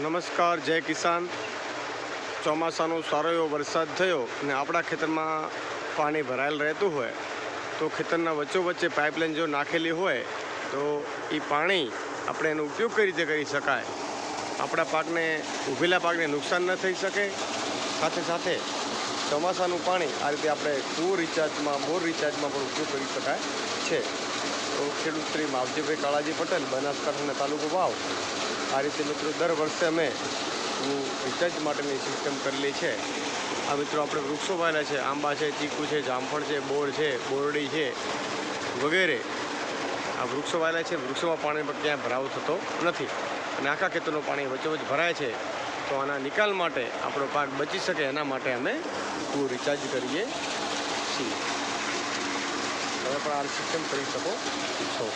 નમસ્કાર, જય કિસાન. ચોમાસાનો સારો એવો વરસાદ થયો અને આપણા ખેતરમાં પાણી ભરાયેલ રહેતું હોય તો ખેતરના વચ્ચોવચ્ચે પાઇપલાઇન જો નાખેલી હોય તો એ પાણી આપણે એનો ઉપયોગ કઈ રીતે કરી શકાય, આપણા પાકને ઊભેલા પાકને નુકસાન ન થઈ શકે. સાથે સાથે ચોમાસાનું પાણી આ રીતે આપણે કૂવો રિચાર્જમાં, બોર રિચાર્જમાં પણ ઉપયોગ કરી શકાય છે. તો ખેડૂત શ્રી માવજીભાઈ કાળાજી પટેલ, બનાસકાંઠાના તાલુકો વાવ, આ રીતે મિત્રો દર વર્ષે અમે રિચાર્જ માટેની સિસ્ટમ કરેલી છે. આ મિત્રો આપણે વૃક્ષો વાવેલા છે, આંબા છે, ચીકુ છે, જામફળ છે, બોર છે, બોરડી છે વગેરે. આ વૃક્ષો વાવેલા છે. વૃક્ષોમાં પાણી પર ક્યાંય ભરાવો થતો નથી અને આખા ખેતરનું પાણી વચ્ચોવચ્ચ ભરાય છે. તો આના નિકાલ માટે આપણો પાક બચી શકે એના માટે અમે રિચાર્જ કરીએ છીએ. તમે પણ આ સિસ્ટમ કરી શકો છો.